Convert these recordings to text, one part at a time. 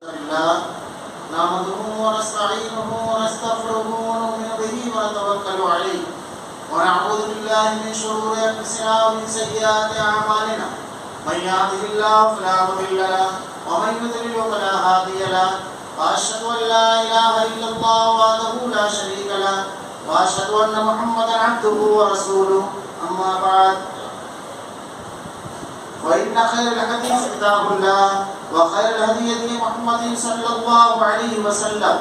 الله نحمده ونستعينه ونستغفره ونؤمن به ونتوكل عليه ونعوذ بالله من شرور انفسنا ومن سيئات اعمالنا من يهده الله فلا مضل له ومن يضلل فلا هادي له واشهد ان لا اله الا الله وحده لا شريك له واشهد ان محمدا عبده ورسوله اما بعد وإن خير الحديث كتاب الله وخير الهدي هدي محمد صلى الله عليه وسلم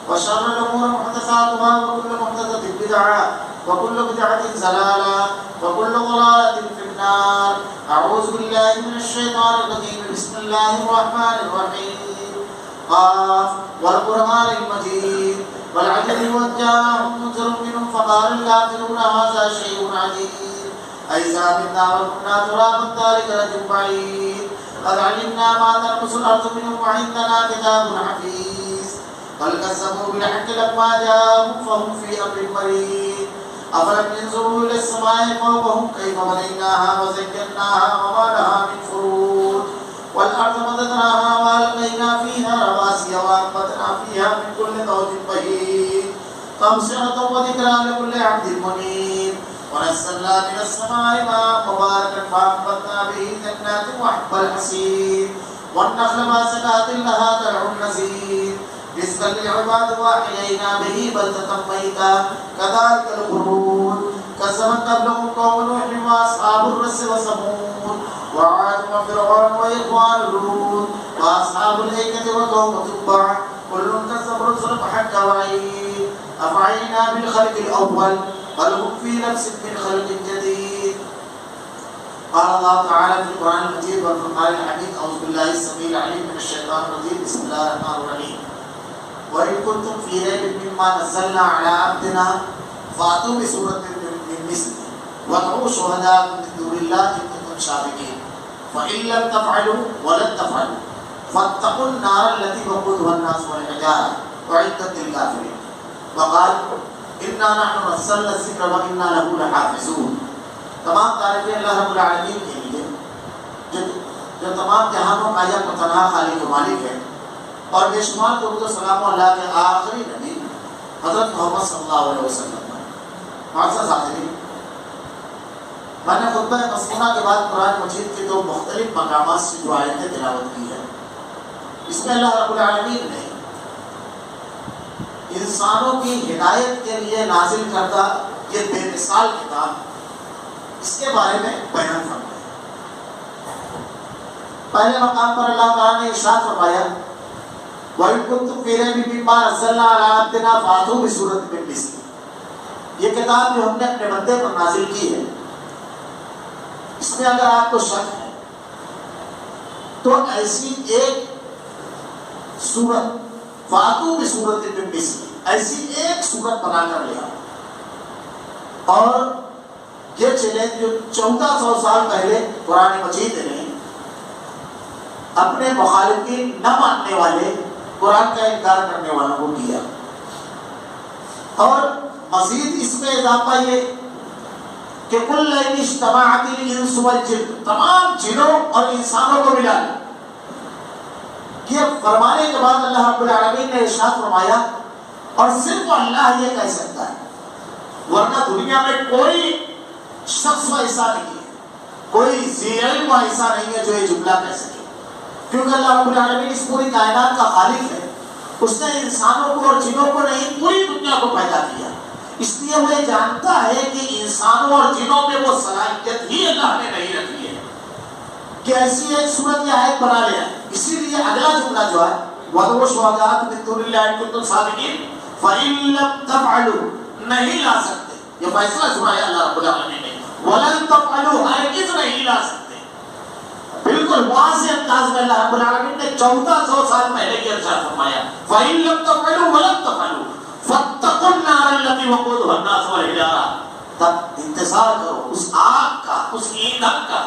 وشر الأمور محدثاتها وكل محدثة بدعة وكل بدعة ضلالة وكل ضلالة في النار. أعوذ بالله من الشيطان الرجيم. بسم الله الرحمن الرحيم. قاف والقرآن المجيد والعجل وجاءهم منذر منهم فقال الكافرون هذا شيء عجيب أإذا متنا وكنا ترابا ذلك رجل بعيد قد علمنا ما تنقص الأرض منهم وعندنا كتاب حفيظ بل كذبوا بالحق لما جاءهم فهم في أمر مريض أفلم ينظروا إلى السماء فوقهم كيف بنيناها وزيناها وما لها من فروج والأرض مددناها وألقينا فيها رواسي وأنبتنا فيها من كل زوج بهيج تبصرة وذكرى لكل عبد منيب ونزلنا من السماء ماء مباركا فأنبتنا به جنات وحب الحصيد والنخل باسقات لها طلع نضيد رزقا للعباد وأحيينا به بلدة ميتا كذلك الخروج كذبت قبلهم قوم نوح وأصحاب الرس وثمود وعاد وفرعون وإخوان لوط وأصحاب الأيكة وقوم تبع كل كذب الرسل فحق وعيد أفعينا بالخلق الأول بل هم في نفس من خلق جديد. قال الله تعالى في القرآن المجيد والفرقان الحميد. أعوذ بالله السميع العليم من الشيطان الرجيم. بسم الله الرحمن الرحيم. وإن كنتم في ريب مما نزلنا على عبدنا فأتوا بسورة من مثله وادعوا شهداءكم من دون الله إن كنتم صادقين فإن لم تفعلوا ولن تفعلوا فاتقوا النار التي وقودها الناس والحجارة أعدت للكافرين. وقال انا نحن نزلنا الذکر وانا له لحافظون. تمام تعریفیں اللہ رب العالمین کے لیے جو تمام جہانوں کا یک و تنہا خالق و مالک ہے اور بے شمار درود و سلام اللہ کے آخری نبی حضرت محمد صلی اللہ علیہ وسلم. معزز حاضرین، میں نے خطبہ مسمونہ کے بعد قرآن مجید کے دو مختلف مقامات سے جو آیتیں تلاوت کی ہے، اس میں اللہ رب العالمین نے انسانوں کی ہدایت کے لیے نازل کردہ یہ بے مثال کتاب، اس کے بارے میں بیان فرمایا. پہلے مقام پر اللہ تعالیٰ نے ارشاد فرمایا وَإِن كُنتُمْ فِي رَيْبٍ مِّمَّا نَزَّلْنَا عَلَىٰ عَبْدِنَا فَأْتُوا بِسُورَةٍ مِّن مِّثْلِهِ. یہ کتاب جو ہم نے اپنے بندے پر نازل کی ہے، اس میں اگر آپ کو شک ہے تو ایسی ایک سورت فاتو بھی صورت میں مثلی، ایسی ایک صورت بنا کر لیا. اور یہ چیلنج جو 1400 سال پہلے قرآن مجید نے اپنے مخالفین نہ ماننے والے قرآن کا انکار کرنے والوں کو کیا. اور مزید اس میں اضافہ یہ کہ کل اجتماعت الانس والجن، تمام جنوں اور انسانوں کو ملا یہ فرمانے کے بعد اللہ رب العالمین نے ارشاد فرمایا اور صرف اللہ یہ کہہ سکتا ہے، ورنہ دنیا میں کوئی شخص ایسا نہیں ہے، کوئی ذی علم ایسا نہیں ہے جو یہ جملہ کہہ سکے، کیونکہ اللہ رب العالمین اس پوری کائنات کا خالق ہے. اس نے انسانوں کو اور جنوں کو نہیں، پوری دنیا کو پیدا کیا. اس لیے وہ یہ جانتا ہے کہ انسانوں اور جنوں میں وہ صلاحیت ہی اللہ نے نہیں رکھی ہے کہ ایسی ایک صورت یا آیت بنا لیا. اسی لیے اگلا جملہ جو ہے وَادْعُوا شُهَدَاءَكُم مِّن دُونِ اللَّهِ إِن كُنتُمْ صَادِقِينَ فَإِن لَّمْ تَفْعَلُوا، نہیں لا سکتے. یہ فیصلہ سنایا اللہ رب العالمین نے. وَلَن تَفْعَلُوا، ہرگز نہیں لا سکتے. بالکل واضح انداز میں اللہ رب العالمین نے 1400 سال پہلے یہ ارشاد فرمایا فَإِن لَّمْ تَفْعَلُوا وَلَن تَفْعَلُوا فَاتَّقُوا النَّارَ الَّتِي وَقُودُهَا النَّاسُ وَالْحِجَارَةُ. تب انتظار کرو اس آگ کا، اس ایندھن کا،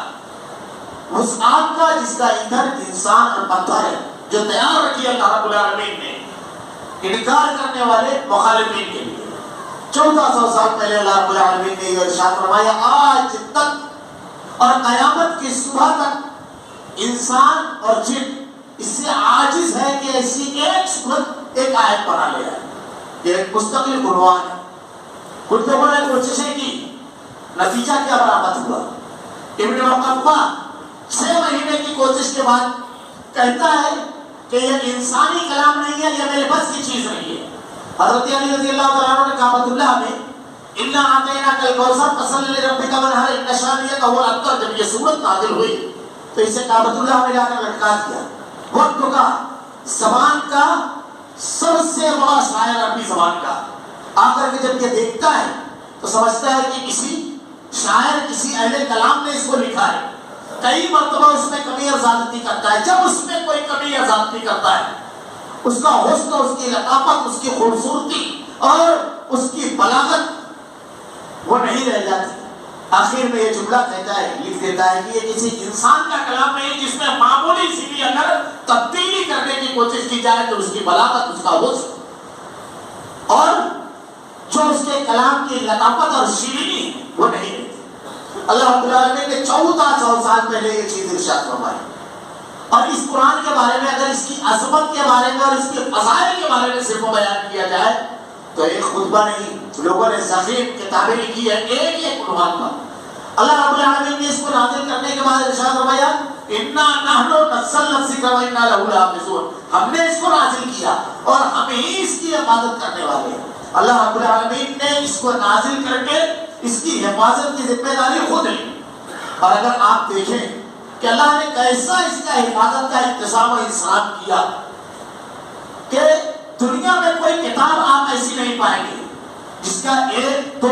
اس آگ کا جس کا ایندھن انسان اور پتھر ہے، جو تیار رکھی اللہ رب العالمین نے انکار کرنے والے مخالفین کے لیے. 1400 سال پہلے اللہ رب العالمین نے یہ ارشاد فرمایا. آج تک اور قیامت کی صبح تک انسان اور جن اس سے عاجز ہے کہ ایسی ایک صورت ایک آیت بنا لے آئے. یہ ایک مستقل عنوان ہے. کچھ لوگوں نے کوششیں کی, نتیجہ کیا برآمد ہوا؟ ابن مقفع 6 مہینے کی کوشش کے بعد کہتا ہے کہ یہ انسانی کلام نہیں ہے, یہ میرے بس کی چیز نہیں ہے. حضرت علی رضی اللہ تعالیٰ عنہ نے کعبۃ اللہ میں اِنَّا أَعْطَيْنَاكَ الْكَوْثَرَ فَصَلِّ لِرَبِّكَ وَانْحَرْ إِنَّ شَانِئَكَ هُوَ الْأَبْتَرُ, جب یہ سورت نازل ہوئی تو اسے کعبۃ اللہ میں جا کر لٹکا دیا. وقت کا, زبان کا سب سے بڑا شاعر عربی زبان کا آ کر کے جب یہ دیکھتا ہے تو سمجھتا ہے کہ کسی شاعر, کسی اہل کلام نے اس کو لکھا ہے. کئی مرتبہ اس میں کمی اور زیادتی کرتا ہے. جب اس میں کوئی کمی یا زیادتی کرتا ہے, اس کا حسن, اس کی لطافت, اس کی خوبصورتی اور اس کی بلاغت وہ نہیں رہ جاتی. آخر میں یہ جملہ کہتا ہے, لکھ دیتا ہے کہ یہ کسی انسان کا کلام نہیں جس میں معمولی سی بھی اگر تبدیلی کرنے کی کوشش کی جائے تو اس کی بلاغت, اس کا حسن اور جو اس کے کلام کی لطافت اور شیرینی وہ نہیں رہتی. اللہ رب العالمین نے 1400 سال پہلے یہ چیز ارشاد فرمائی. اور اس قرآن کے بارے میں اگر اس کی عظمت کے بارے میں اور اس کے فضائل کے بارے میں صرف بیان کیا جائے تو ایک خطبہ نہیں, لوگوں نے ضخیم کتابیں لکھی ہے ایک ایک عنوان پر. اللہ رب العالمین نے اس کو نازل کرنے کے بعد ارشاد فرمایا اِنَّا نَحْنُ نَزَّلْنَا الذِّكْرَ وَإِنَّا لَهُ لَحَافِظُونَ, ہم نے اس کو نازل کیا اور ہم ہی اس کی حفاظت کرنے والے ہیں. اللہ رب العالمین نے اس کو نازل کر کے اس کی حفاظت کی ذمہ داری خود لی. اور اگر آپ دیکھیں کہ اللہ نے کیسا اس کا حفاظت کا انتظام و انصاف کیا کہ دنیا میں کوئی کتاب آپ ایسی نہیں پائیں گے جس کا 1 2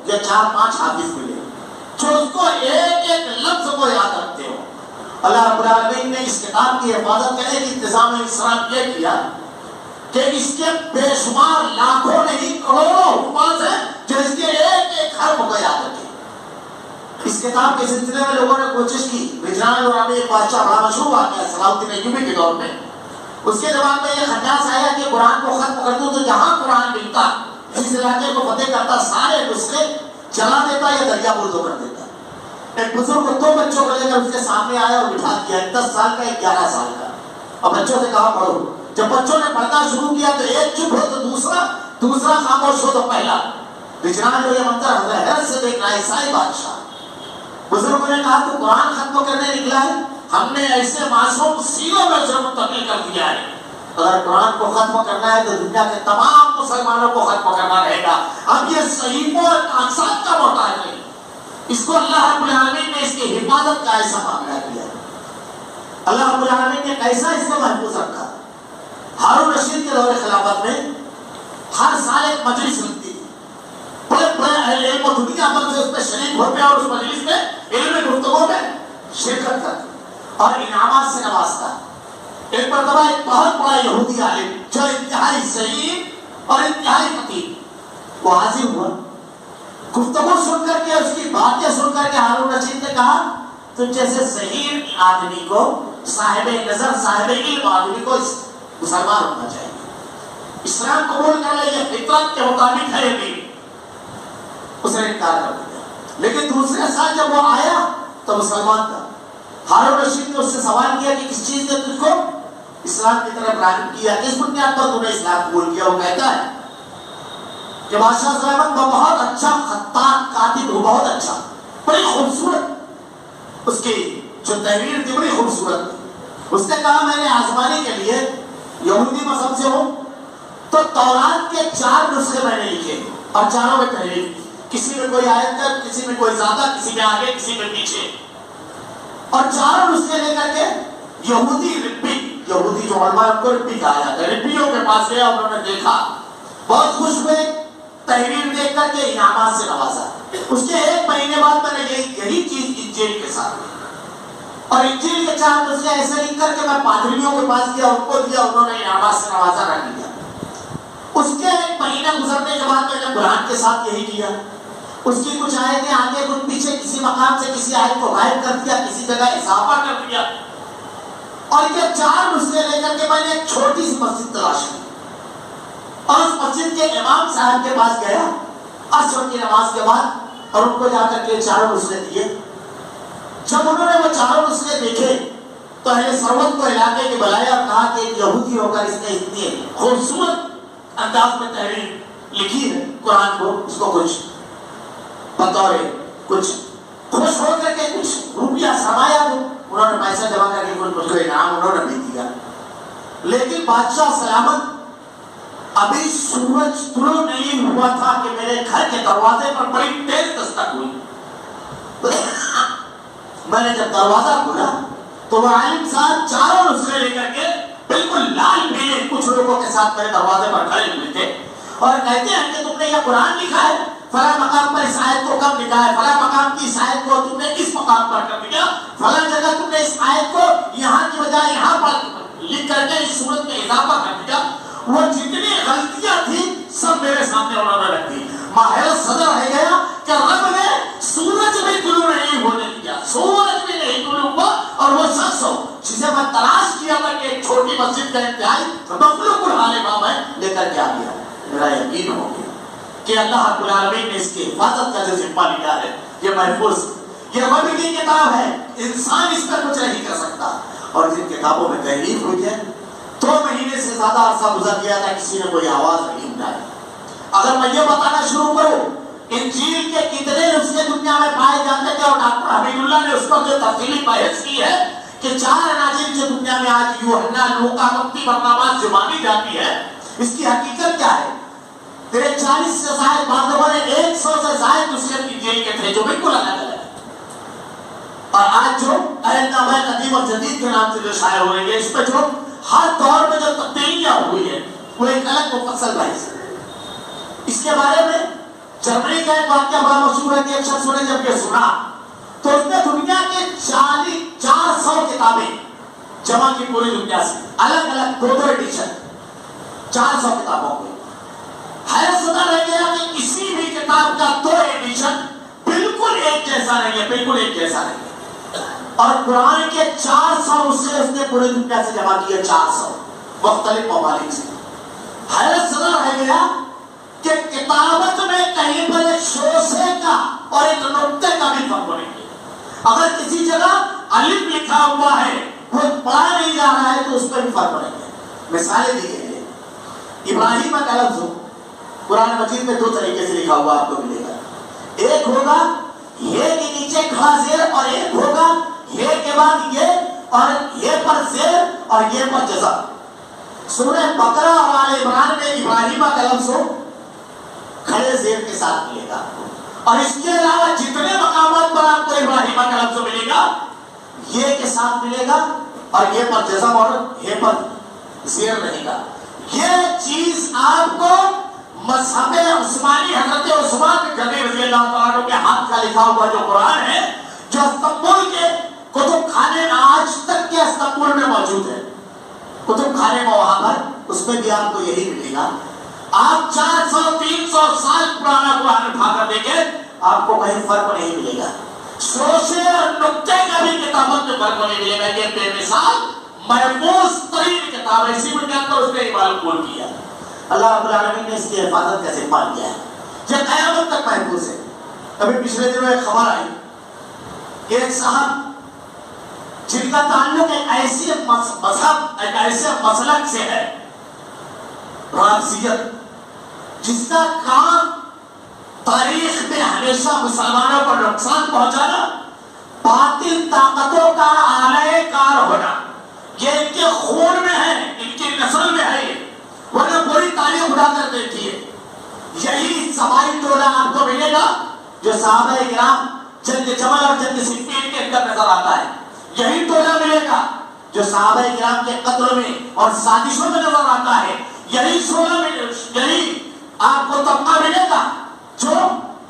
یا 4 5 حافظ ملے جو اس کو ایک ایک لفظ کو یاد رکھتے ہو. اللہ رب العالمین نے اس کتاب کی حفاظت کا ایک انتظام و انصاف یہ کیا کہ اس کے بے شمار لاکھوں نہیں کروڑوں حفاظ ہیں جو اس کے ایک ایک حرف کو یاد رکھے. اس کتاب کے سلسلے میں لوگوں نے کوشش کی. بجران دوران میں ایک بادشاہ بڑا مشہور واقعہ صلاح الدین ایوبی کے دور میں, اس کے زبان میں یہ خداس آیا کہ قرآن کو ختم کر دوں تو جہاں قرآن ملتا جس علاقے کو فتح کرتا سارے نسخے جلا دیتا یا دریا بردو کر دیتا. ایک بزرگ 2 بچوں کو لے کر اس کے سامنے آیا اور بٹھا دیا, 10 سال کا 11 سال کا, اور بچوں سے کہا پڑھو. جب بچوں نے پڑھنا شروع کیا تو ایک چپ ہو تو دوسرا خاموش ہو تو پہلا. بجران جو یہ منظر حیرت سے دیکھ رہا ہے, عیسائی بادشاہ. بزرگوں نے کہا تو قرآن ختم کرنے نکلا ہے, ہم نے ایسے معصوم سینوں میں جرم منتقل کر دیا ہے. اگر قرآن کو ختم کرنا ہے تو دنیا کے تمام مسلمانوں کو ختم کرنا رہے گا. اب یہ صحیفوں اور کاغذات کا محتاج نہیں, اس کو اللہ رب العالمین نے اس کی حفاظت کا ایسا معاملہ کیا. اللہ رب العالمین نے کیسا اس کو محفوظ رکھا. ہارون رشید کے دور خلافت میں ہر سال ایک مجلس لگتی تھی, بڑے بڑے اہل علم و دنیا بھر سے اس میں شریک ہوتے اور اس مجلس میں علم گفتگو میں شرکت کرتے اور انعامات سے نوازتا. ایک مرتبہ ایک بہت بڑا یہودی عالم جو انتہائی ضعیف اور انتہائی فقیر وہ حاضر ہوا. گفتگو سن کر کے, اس کی باتیں سن کر کے ہارون رشید نے کہا تم جیسے ذہین آدمی کو, صاحب نظر صاحب علم آدمی کو مسلمان ہونا چاہیے. اسلام قبول کر لے, یہ فطرت کے مطابق ہے یہ دین. اس نے انکار کر دیا. لیکن دوسرے سال جب وہ آیا تو مسلمان تھا. ہارون رشید نے اس سے سوال کیا کہ کس چیز نے تجھ کو اسلام کی طرف راغب کیا, کس بنیاد پر تم نے اسلام قبول کیا؟ وہ کہتا ہے کہ بادشاہ سلیمان وہ بہت اچھا خطاط کاتب ہو, بہت اچھا, بڑی خوبصورت اس کی جو تحریر تھی بڑی خوبصورت تھی. اس نے کہا میں نے آزمانے کے لیے یہودی مذہب سے ہوں تو تورات کے 4 نسخے میں نے لکھے اور چاروں میں تحریر کی. کسی میں کوئی آیت ہے, کسی میں کوئی زیادہ, کسی میں آگے, کسی میں پیچھے, اور چاروں نسخے لے کر کے یہودی ربی, یہودی جو علماء ان کو ربی کہا جاتا ہے, ربیوں کے پاس گیا. انہوں نے دیکھا, بہت خوش ہوئے, تحریر دیکھ کر کے انعامات سے نوازا. اس کے 1 مہینے بعد میں نے یہی چیز انجیل کے ساتھ کی اور انجیل کے 4 نسخے ایسے لکھ کر کے میں پادریوں کے پاس گیا, ان کو دیا, انہوں نے انعامات سے نوازا رکھ لیا. اس کے 1 مہینہ گزرنے کے بعد میں نے قرآن کے ساتھ یہی کیا. اس کی کچھ آیتیں آگے کچھ پیچھے, کسی مقام سے کسی آیت کو غائب کر دیا, کسی جگہ اضافہ کر دیا. اور یہ 4 نسخے لے کر کے میں نے ایک چھوٹی سی مسجد تلاش کی اور اس مسجد کے امام صاحب کے پاس گیا عصر کی نماز کے بعد, اور ان کو جا کر کے 4 نسخے دیے. جب انہوں نے وہ 4 نسخے دیکھے تو اہل سروت کو علاقے کے بلایا اور کہا کہ ایک یہودی ہو کر اس نے اتنی خوبصورت انداز میں تحریر لکھی ہے قرآن کو، اس کو کچھ بطور کچھ خوش ہو کر کے کچھ روپیہ سرمایہ دو. انہوں نے پیسہ جمع کر کے مجھ کو انعام انہوں نے بھی دیا. لیکن بادشاہ سلامت ابھی سورج طلوع نہیں ہوا تھا کہ میرے گھر کے دروازے پر بڑی تیز دستک ہوئی. میں نے جب دروازہ کھولا تو وہ عالم صاحب چاروں نسخے لے کر کے بالکل لال پیلے کچھ لوگوں کے ساتھ میرے دروازے پر کھڑے ہوئے تھے اور کہتے ہیں کہ تم نے یہ قرآن لکھا ہے، فلاں مقام پر اس آیت کو کب لکھا ہے، فلاں مقام کی اس آیت کو تم نے اس مقام پر کب لکھا، فلاں جگہ تم نے اس آیت کو یہاں کی بجائے یہاں پر لکھ کر کے اس صورت میں اضافہ کر دیا. وہ جتنی غلطیاں تھیں سب میرے سامنے انہوں نے رکھ دی. ماہر صدر رہ گیا کہ رب نے سورج بھی طلوع نہیں ہونے دیا، سورج بھی نہیں طلوع ہوا، اور وہ شخص ہو جسے میں تلاش کیا تھا کہ ایک چھوٹی مسجد کا انتہائی مخلوق الحال امام ہے لے کر کے آ گیا. میرا یقین ہو گیا کہ اللہ رب العالمین نے اس کی حفاظت کا جو ذمہ لیا ہے یہ محفوظ، یہ رب کی کتاب ہے، انسان اس پر کچھ نہیں کر سکتا. اور جن کتابوں میں تحریف ہوئی ہے 2 مہینے سے زیادہ عرصہ گزر گیا تھا، کسی نے کوئی آواز نہیں اٹھائی. اگر میں یہ بتانا شروع کروں انجیل کے کتنے نسخے دنیا میں پائے جاتے تھے، اور ڈاکٹر حبیب اللہ نے اس کو جو تفصیلی بحث کی ہے کہ 4 اناجیل جو دنیا میں آج یوحنا، لوقا، متی، برناباس جو مانی جاتی ہے، اس کی حقیقت کیا ہے؟ 40 سے زائد، بعض لوگوں نے 100 سے زائد نسخے انجیل کے تھے جو بالکل الگ الگ. اور آج جو عہدنامہ قدیم اور جدید کے نام سے جو شائع ہو رہی ہے، اس پہ جو ہر دور میں جو تبدیلیاں ہوئی ہیں وہ ایک الگ مفصل بحث ہے. اس کے بارے میں جرمنی کا ایک واقعہ بڑا مشہور ہے کہ ایک شخص نے جب یہ سنا تو اس نے دنیا کے 400 کتابیں جمع کی پوری دنیا سے، الگ الگ 2 ایڈیشن 400 کتابوں کے. حیرت زدہ رہ گیا کہ کسی بھی کتاب کا 2 ایڈیشن بالکل ایک جیسا نہیں ہے، بالکل ایک جیسا نہیں ہے. اور قرآن کے 400 نسخے اس نے پورے دنیا سے جمع کیے، 400 مختلف ممالک سے. حیرت زدہ رہ گیا کہ کتابت میں کہیں پر ایک شوشے کا اور ایک نقطے کا بھی فرق نہیں ہے. اگر کسی جگہ الف لکھا ہوا ہے وہ پڑھا نہیں جا رہا ہے تو اس پر بھی فرق نہیں ہے. مثالیں دی گئی ہیں. ابراہیم کا لفظ قرآن مجید میں 2 طریقے سے لکھا ہوا آپ کو ملے گا. ایک ہوگا یہ کے نیچے کھڑا زیر، اور ایک ہوگا یہ کے بعد یہ اور یہ پر زیر اور یہ پر جزا. سورہ بقرہ اور آل عمران میں ابراہیم کا لفظ کھڑے زیر کے ساتھ ملے گا، اور اس کے علاوہ جتنے مقامات پر آپ کو ابراہیم کا لفظ ملے گا یہ کے ساتھ ملے گا اور یہ پر جزا اور یہ پر زیر رہے گا. یہ چیز آپ کو مذہب عثمانی حضرت عثمان بن غنی رضی اللہ تعالیٰ عنہ کے ہاتھ کا لکھا ہوا جو قرآن ہے، جو استنبول کے کتب خانے میں آج تک کے استنبول میں موجود ہے، کتب خانے میں وہاں پر اس میں بھی آپ کو یہی ملے گا. آپ 400-300 سال پرانا قرآن اٹھا کر دیکھیں آپ کو کہیں فرق نہیں ملے گا. شوشے اور نقطے کا بھی کتابت میں فرق نہیں ملے گا. یہ بے مثال محفوظ ترین کتاب ہے، اسی بنیاد پر اس نے عبارت قبول کیا. اللہ رب العالمین نے اس کی حفاظت کا ذمہ لیا ہے، یہ قیامت تک محفوظ ہے. ابھی پچھلے دنوں ایک خبر آئی کہ ایک صاحب جن کا تعلق ایک ایسے مذہب، ایک ایسے مسلک سے ہے، رافضیت، جس کا کام تاریخ میں ہمیشہ مسلمانوں پر نقصان پہنچانا، باطل طاقتوں کا آلہ کار ہونا، یہ ان کے خون میں ہے، ان کی نسل میں ہے. ورنہ پوری تاریخ اڑا کر دیتی ہے. یہی سمائی ٹولہ آپ کو ملے گا جو صحابہ کرام جنگ جمل اور جنگ صفین کے اندر نظر آتا ہے. یہی ٹولہ ملے گا جو صحابہ کرام کے قتل میں اور سازشوں میں نظر آتا ہے. یہی آپ کو طبقہ ملے گا جو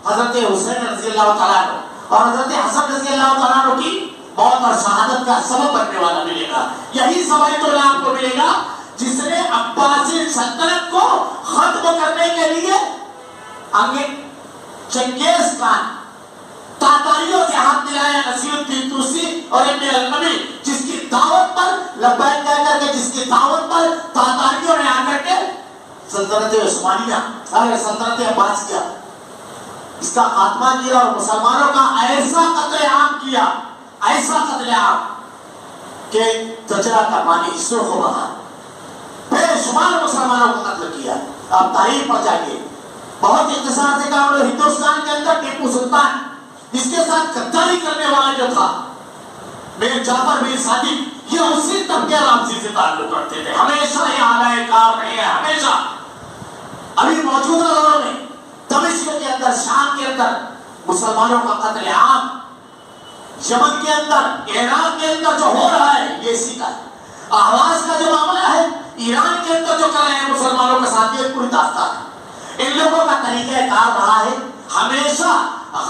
حضرت حسین رضی اللہ تعالیٰ عنہ اور حضرت حسن رضی اللہ تعالیٰ عنہ کی موت اور شہادت کا سبب بننے والا ملے گا. یہی سمائی ٹولہ آپ کو ملے گا جس نے عباسی سلطنت کو ختم کرنے کے لیے چنگیز خان تاتاریوں سے ہاتھ ملایا، نصیر الدین توسی اور ابن القمی، جس کی دعوت پر لبیک کہہ کر کے، جس کی دعوت پر تاتاریوں نے آ کر کے سلطنت عثمانیہ اور سلطنت عباسیہ اس کا خاتمہ کیا اور مسلمانوں کا ایسا قتل عام کیا، ایسا قتل عام کہ کچرا کا پانی سرخ بہا، بے شمار مسلمانوں کو قتل کیا. آپ تاریخ پر جائیے. بہت اختصار سے کہا، ہندوستان کے اندر ٹیپو سلطان اس کے ساتھ غداری کرنے والا جو تھا میر جعفر میر صادق، یہ اسی طبقے رامزی سے تعلق کرتے تھے. ہمیشہ یہ اعلی کار رہے ہیں، ہمیشہ. ابھی موجودہ دور میں دمشق کے اندر، شام کے اندر مسلمانوں کا قتل عام، یمن کے اندر، عراق کے اندر جو ہو رہا ہے یہ اسی کا ہے. احواز کا جو معاملہ ہے ایران کے اندر جو کر رہے ہیں مسلمانوں کے ساتھ، یہ پوری داستان ہے. ان لوگوں کا طریقہ کار رہا ہے ہمیشہ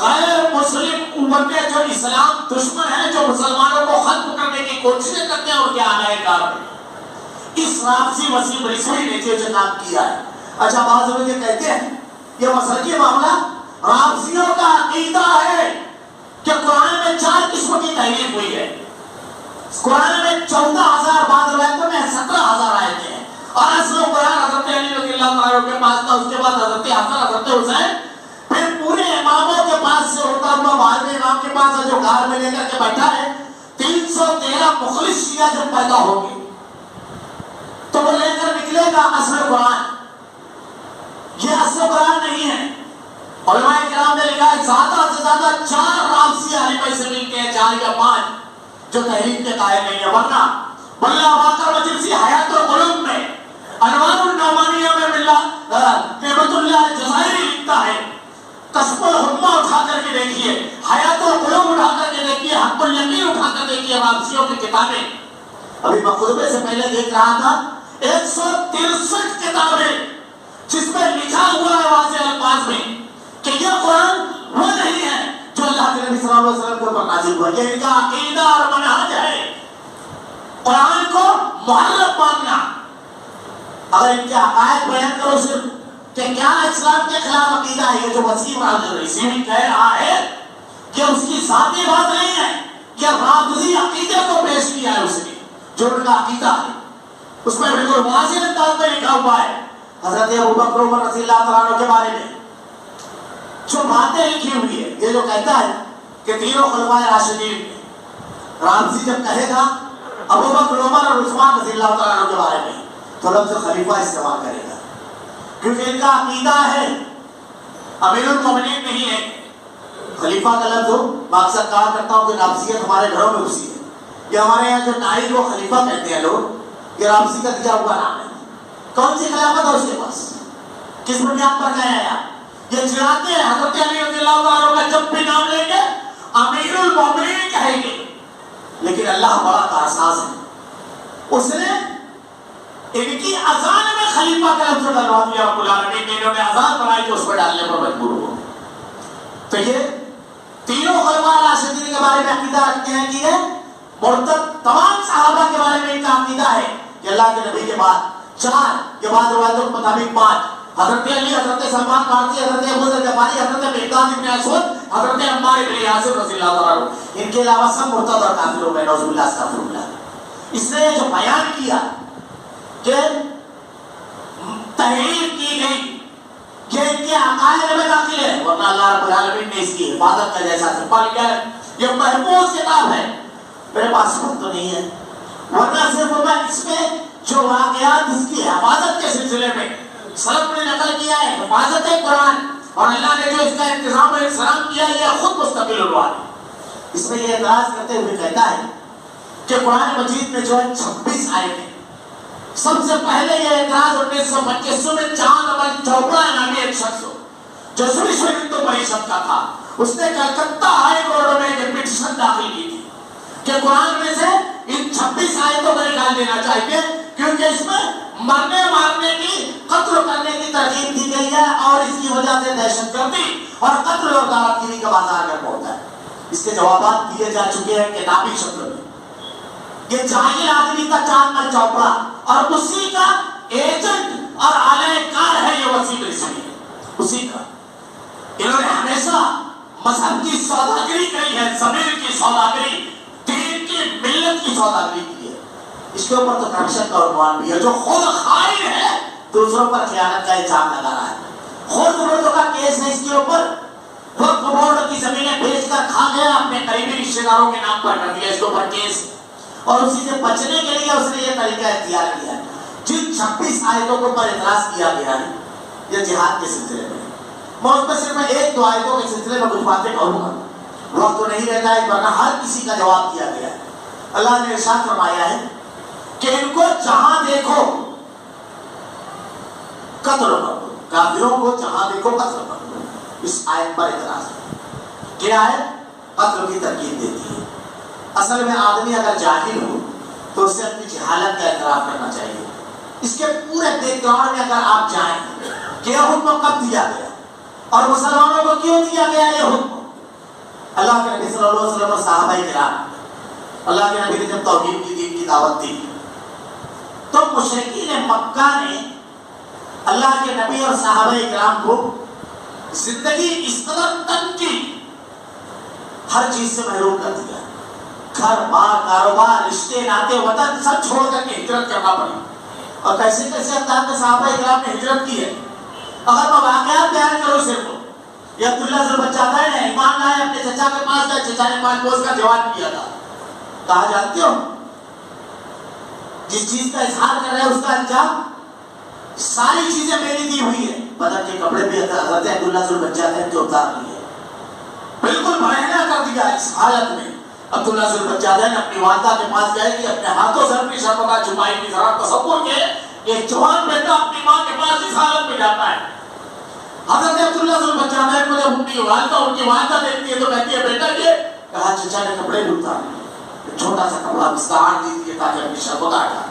غیر مسلم قوتیں جو اسلام دشمن ہیں، جو مسلمانوں کو ختم کرنے کی کوششیں کرتے ہیں، ان کے اعلی کار میں اس رامزی وسیم رسوی نے جو کام کیا ہے. اچھا، بعض لوگ یہ کہتے ہیں یہ مسلکی معاملہ رامزیوں کا عقیدہ ہے کہ قرآن میں 4 قسم کی تحریف ہوئی ہے. قرآن میں 14,000 بعض روایتوں میں 17,000 آیتیں ہیں، اور اصل قرآن حضرت علی رضی اللہ تعالیٰ کے پاس تھا، اس کے بعد حضرت حسن، حضرت حسین، پھر پورے اماموں کے پاس سے ہوتا ہوا بعد میں امام کے پاس ہے جو گھر میں لے کر کے بیٹھا ہے. 313 مخلص شیعہ جب پیدا ہوگی تو وہ لے کر نکلے گا اصل قرآن. یہ اصل قرآن نہیں ہے. علماء کرام نے لکھا ہے زیادہ سے زیادہ 4 رامزی اہل بیت سے ملتے ہیں، 4 یا 5 جو تحریف کے قائل نہیں ہے. ورنہ ملا باقر مجلسی حیات القلوب میں، انوار النعمانیہ میں ملا نعمت اللہ الجزائری لکھتا ہے، کشف الحمہ اٹھا کر کے دیکھیے، حیات القلوب اٹھا کر کے دیکھیے، حق الیقین اٹھا کر دیکھیے، رامزیوں کی کتابیں. ابھی میں خطبے سے پہلے دیکھ رہا تھا 163 کتابیں جس میں لکھا ہوا ہے واضح الفاظ میں کہ یہ قرآن وہ نہیں ہے جو اللہ کے نبی صلی اللہ علیہ وسلم کے اوپر نازل ہوا. یہ ان کا عقیدہ اور منہج ہے، قرآن کو محرف ماننا. اگر ان کے عقائد بیان کرو صرف کہ کیا اسلام کے خلاف عقیدہ ہے، یہ جو وسیم رسوی کہہ رہا ہے کہ اس کی ذاتی بات نہیں ہے، یہ رامزی عقیدے کو پیش کیا ہے اس نے، جو ان کا عقیدہ ہے. اس میں بالکل واضح انداز میں لکھا ہوا ہے حضرت ابوبکر عمر رضی اللہ تعالیٰ عنہ کے بارے میں جو باتیں لکھی ہوئی ہے. یہ جو کہتا ہے کہ تینوں خلفائے راشدین، رامزی جب کہے گا ابوبکر عمر اور عثمان رضی اللہ تعالیٰ عنہ کے بارے میں تو لفظ خلیفہ استعمال کرے گا، کیونکہ ان کا عقیدہ ہے امیر المومنین نہیں ہے. خلیفہ کا لفظ ہو، میں اکثر کہا کرتا ہوں کہ رامزیت ہمارے گھروں میں گھسی ہے. یہ ہمارے یہاں جو نائب کو خلیفہ کہتے ہیں لوگ، یہ رامزی کا دیا ہوا نام ہے. کون سی خلافت ہے اس کے پاس؟ کس بنیاد پر کہا ہے؟ یہ چراتے ہیں حضرت علی رضی اللہ عنہ کا جب بھی نام لیں گے امیر المومنین کہیں گے، لیکن اللہ بڑا کارساز ہے، اس نے ان کی اذان میں خلیفہ کا لفظ ڈالوا دیا. رب العالمین نے انہوں نے اذان بنائی تو اس پر ڈالنے پر مجبور ہو. تو یہ تینوں خلفائے راشدین کے بارے میں عقیدہ رکھتے ہیں کہ یہ مرتد تمام صحابہ کے بارے میں ان کا عقیدہ ہے کہ اللہ کے نبی کے بعد 4 کے بعد روایتوں کے مطابق 5 حضرت علی، حضرت سلمان فارسی، حضرت ابو ذر غفاری، حضرت مقداد بن اسود، حضرت عمار بن یاسر رضی اللہ عنہ. ان کے علاوہ سب مرتد اور کافر ہو گئے، نعوذ باللہ استغفر اللہ. اس نے جو بیان کیا کہ تحریف کی گئی کہ ان کے عقائد میں داخل ہے، ورنہ اللہ رب العالمین نے اس کی حفاظت کا جیسا سپال کیا ہے. یہ محفوظ کتاب ہے، میرے پاس وقت تو نہیں ہے، ورنہ صرف میں اس میں جو واقعات اس کی حفاظت کے سلسلے میں سلف نے نقل کیا ہے، حفاظت قرآن اور اللہ نے جو اس کا انتظام و انسلام کیا ہے، یہ خود مستقل عنوان ہے. اس میں یہ اعتراض کرتے ہوئے کہتا ہے کہ قرآن مجید میں جو ہے 26 آیتیں. سب سے پہلے یہ اعتراض 1925 میں چاند عمل چوپڑا نامی ایک شخص جو سوئس ہندو پریشد کا تھا، اس نے کلکتہ ہائی کورٹ میں ایک پٹیشن داخل کی تھی کہ قرآن میں سے ان 26 آیتوں کو نکال دینا چاہیے، کیونکہ اس میں مرنے مارنے کی، قتل کرنے کی ترغیب دی گئی ہے، اور اس کی وجہ سے دہشت گردی اور قتل اور غارت گیری کا بازار میں پہنچا ہے. اس کے جوابات دیے جا چکے ہیں کتابی شکل میں. یہ جاہل آدمی کا چاند مل چوپڑا اور اسی کا ایجنٹ اور اعلی کار ہے یہ وسیم رسوی، اسی کا. انہوں نے ہمیشہ مذہب کی سوداگری کی ہے، ضمیر کی سوداگری، دین کی ملت کی سوداگری کی ہے. اس کے اوپر تو کرپشن کا عنوان بھی ہے، جو خود خائن ہے دوسروں پر خیانت کا الزام لگا رہا ہے. خود بردوں کا کیس ہے اس کے اوپر، وقت بورڈ کی زمینیں بیچ کر کھا گیا، اپنے قریبی رشتے داروں کے نام پر کر دیا، اس کے اوپر کیس. اور اسی سے بچنے کے لیے اس نے یہ طریقہ اختیار کیا ہے. جن 26 آیتوں کے اوپر اعتراض کیا گیا ہے یہ جہاد کے سلسلے میں، میں اس میں صرف 1-2 آیتوں کے سلسلے میں کچھ باتیں کروں گا، وقت تو نہیں رہتا ہے ورنہ ہر کسی کا جواب دیا گیا ہے. اللہ نے ارشاد فرمایا ہے کہ ان کو جہاں دیکھو قتل کرو، کافروں کو جہاں دیکھو قتل کرو. اس آیت پر اعتراض ہے. کیا ہے؟ قتل کی ترکیب دیتی ہے. اصل میں آدمی اگر جاہل ہو تو اسے اپنی جہالت کا اعتراف کرنا چاہیے. اس کے پورے بیک گراؤنڈ میں اگر آپ جائیں کہ یہ حکم کب دیا گیا اور مسلمانوں کو کیوں دیا گیا یہ حکم. اللہ کے نبی صلی اللہ علیہ وسلم اور صحابہ کرام، اللہ کے نبی نے جب توحید کی دین کی دعوت دی تو مشرکین مکہ نے اللہ کے نبی اور صحابہ کرام کو زندگی اس قدر تنگ کی، ہر چیز سے محروم کر دیا. گھر بار کاروبار رشتے ناطے وطن سب چھوڑ کر کے ہجرت کرنا پڑی. اور کیسے کیسے انداز میں صحابہ کرام نے ہجرت کی ہے. اگر میں واقعات بیان کروں صرف یہ عبداللہ بن بچادہ نے ایمان لائے، اپنے چچا کے پاس گئے، چچا نے 5 کوس کا جواب کیا تھا. کہا جانتے ہو جس چیز کا اظہار کر رہے ہیں اس کا انجام، ساری چیزیں میری دی ہوئی ہے. بدن کے کپڑے بھی حضرت عبداللہ بن بچادہ نے اتار لیے، بالکل بہنا کر دیا. اس حالت میں عبداللہ بن بچادہ نے اپنی والدہ کے پاس گئے کہ اپنے ہاتھوں سے اپنی شرمگاہ چھپائی کی. ذرا تصور کے ایک جوان بیٹا اپنی ماں کے پاس اس حالت میں جاتا ہے. حضرت عبداللہ بن بچادہ کو جب ان کی والدہ دیکھتی ہے تو کہتی ہے بیٹا یہ کہا چچا نے کپڑے بھی اتار لیے، چھوٹا سا کپڑا بستار دے دیے تاکہ اپنی شرمگاہ ہٹا.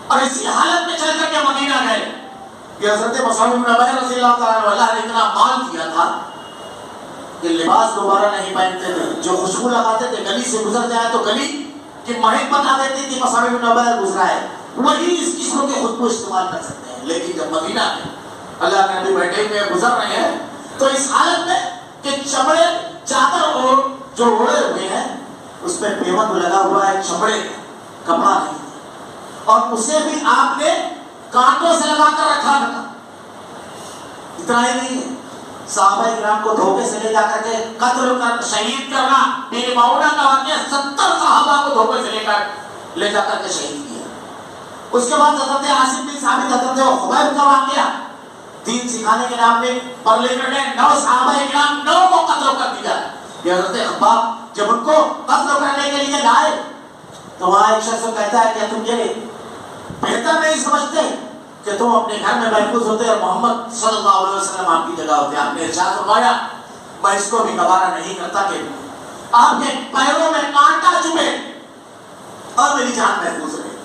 اور اسی حالت میں چل کر کے مدینہ گئے کہ حضرت مصعب بن عمیر رضی اللہ تعالیٰ عنہ، اللہ نے اتنا مال دیا تھا کہ لباس دوبارہ نہیں پہنتے تھے. جو خوشبو لگاتے تھے گلی سے گزر جائے تو گلی کی مہک بتا دیتی تھی مصعب بن عمیر گزرا ہے، وہی اس قسم کے خوشبو استعمال کر سکتے ہیں. لیکن جب مدینہ میں اللہ کے نبی بیٹھے ہوئے گزر رہے ہیں تو اس حالت میں کہ چمڑے چادر اور جو اوڑے ہوئے ہیں اس پہ پیوند لگا ہوا ہے چمڑے کا کپڑا نہیں، اور اسے بھی آپ نے کانٹوں سے لگا کر رکھا تھا. اتنا ہی نہیں ہے، صحابہ کرام کو دھوکے سے لے جا کر کے قتل کر شہید کرنا. میرے معاونہ کا واقعہ 70 صحابہ کو دھوکے سے لے جا کر کے شہید کیا. اس کے بعد حضرت عاصم بن ثابت، حضرت خبیب کا واقعہ، دین سکھانے کے نام میں پرلیگر نے 9 صحابہ کرام 9 کو قتل کر دیا. یہ حضرت خباب جب ان کو قتل کرنے کے لیے لائے تو وہاں ایک شخص کہتا ہے کہ تم یہ بہتر نہیں سمجھتے کہ تم اپنے گھر میں محفوظ ہوتے اور محمد صلی اللہ علیہ وسلم آپ کی جگہ ہوتے. آپ نے ارشاد فرمایا میں اس کو بھی گوارا نہیں کرتا کہ آپ کے پیروں میں کانٹا چبھے اور میری جان محفوظ رہے،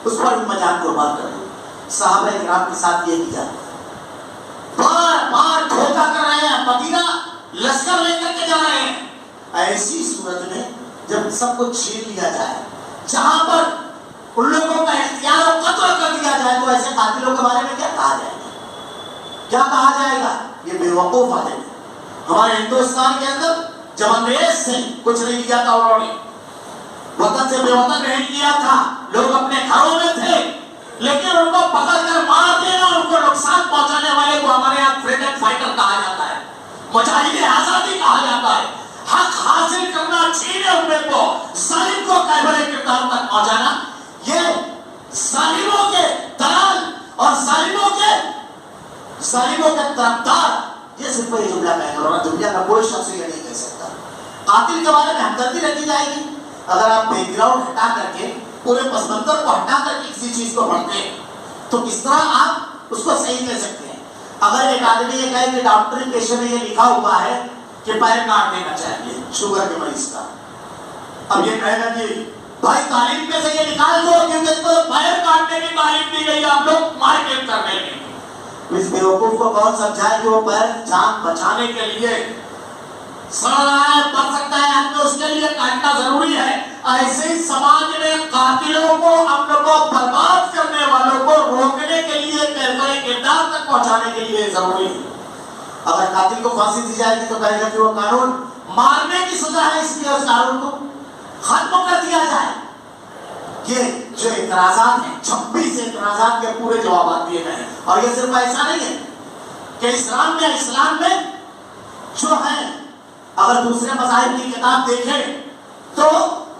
اس پر بھی میں جان قربان کر دوں. صحابہ کرام کے ساتھ یہ کیا، بار بار دھوکا کر رہے ہیں، مدینہ لشکر لے کر کے جا رہے ہیں. ایسی صورت میں جب سب کو چھین لیا جائے، جہاں پر ان لوگوں کا اختیار و قتل کر دیا جائے تو ایسے قاتلوں کے بارے میں کیا کہا جائے گا؟ کیا کہا جائے گا؟ یہ بے وقوف آدمی. ہمارے ہندوستان کے اندر جب انگریز سے کچھ نہیں کیا تھا، انہوں نے وطن سے بے وطن نہیں کیا تھا، لوگ اپنے گھروں میں تھے، لیکن ان کو پکڑ کر مار دینا، ان کو نقصان پہنچانے والے کو ہمارے یہاں فریڈم فائٹر کہا جاتا ہے، مجاہد آزادی کہا جاتا ہے. حق حاصل کرنا، چھینے ہوئے کو، ظالم کو قہبر کردار تک پہنچانا، یہ ظالموں کے دلال اور ظالموں کے طرفدار. یہ صرف یہ جملہ کہے گا، دنیا کا کوئی شخص یہ نہیں کہہ سکتا. قاتل کے بارے میں ہمدردی رکھی جائے گی. اگر آپ بیک گراؤنڈ ہٹا کر کے پورے پس منظر کو ہٹا کر کے کسی چیز کو پڑھتے ہیں تو کس طرح آپ اس کو صحیح کہہ سکتے ہیں؟ اگر ایک آدمی یہ کہے کہ ڈاکٹری پیشے میں یہ لکھا ہوا ہے کہ پیر کاٹ دینا چاہیے شوگر کے مریض کا، اب یہ کہے گا کہ بھائی تعلیم میں سے یہ نکال دو کیونکہ اس کو پیر کاٹنے کی تعلیم دی گئی، آپ لوگ مارکیٹ کرنے لگے. اس بیوقوف کو کون سمجھائے کہ وہ پیر جان بچانے کے لیے سڑ رہا ہے، بچ سکتا ہے آدمی، اس کے لیے کاٹنا ضروری ہے. ایسے ہی سماج میں قاتلوں کو، امن کو برباد کرنے والوں کو روکنے کے لیے، کیفر کردار تک پہنچانے کے لیے ضروری ہے. اگر قاتل کو پھانسی دی جائے گی تو کہے گا کہ وہ قانون مارنے کی سزا ہے، اس لیے اس قانون کو ختم کر دیا جائے. یہ جو اعتراضات ہیں 26 اعتراضات کے پورے جوابات دیے گئے ہیں. اور یہ صرف ایسا نہیں ہے کہ اسلام میں جو ہے، اگر دوسرے مذاہب کی کتاب دیکھیں تو